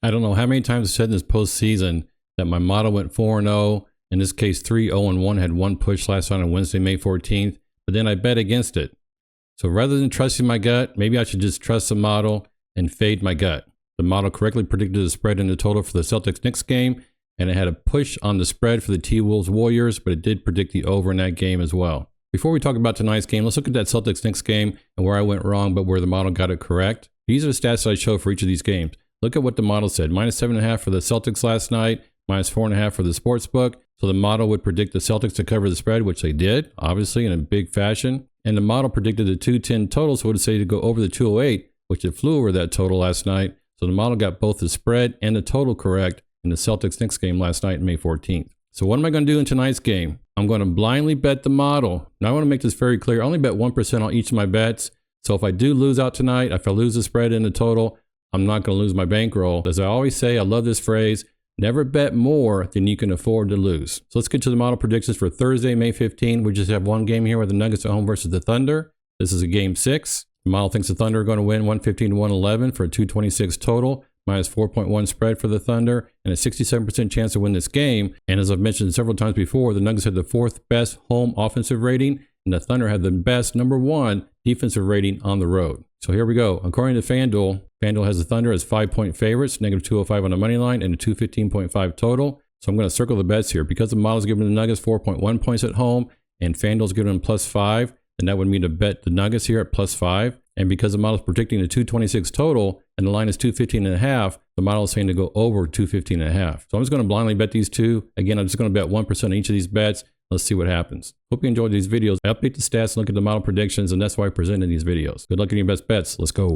I don't know how many times I said in this postseason that my model went 4-0. In this case, 3-0-1, had one push last night on Wednesday, May 14th, but then I bet against it. So rather than trusting my gut, maybe I should just trust the model and fade my gut. The model correctly predicted the spread and the total for the Celtics-Knicks game, and it had a push on the spread for the T-Wolves-Warriors, but it did predict the over in that game as well. Before we talk about tonight's game, let's look at that Celtics-Knicks game and where I went wrong, but where the model got it correct. These are the stats that I show for each of these games. Look at what the model said. -7.5 for the Celtics last night, -4.5 for the sportsbook. So the model would predict the Celtics to cover the spread, which they did, obviously, in a big fashion. And the model predicted the 210 total, so it would say to go over the 208, which it flew over that total last night. So the model got both the spread and the total correct in the Celtics-Knicks game last night, May 14th. So what am I going to do in tonight's game? I'm going to blindly bet the model. Now I want to make this very clear. I only bet 1% on each of my bets. So if I do lose out tonight, if I lose the spread and the total, I'm not going to lose my bankroll. As I always say, I love this phrase, never bet more than you can afford to lose. So let's get to the model predictions for Thursday, May 15. We just have one game here with the Nuggets at home versus the Thunder. This is a game 6. The model thinks the Thunder are going to win 115-111 for a 226 total, -4.1 spread for the Thunder, and a 67% chance to win this game. And as I've mentioned several times before, the Nuggets had the 4th best home offensive rating, and the Thunder had the best #1 defensive rating on the road. So here we go. According to FanDuel, FanDuel has the Thunder as 5-point favorites, -205 on the money line, and a 215.5 total. So I'm going to circle the bets here. Because the model's giving the Nuggets 4.1 points at home, and FanDuel's giving them +5, then that would mean to bet the Nuggets here at +5. And because the model's predicting a 226 total, and the line is 215.5, the model is saying to go over 215.5. So I'm just going to blindly bet these two. Again, I'm just going to bet 1% on each of these bets. Let's see what happens. Hope you enjoyed these videos. I update the stats and look at the model predictions, and that's why I present in these videos. Good luck in your best bets. Let's go.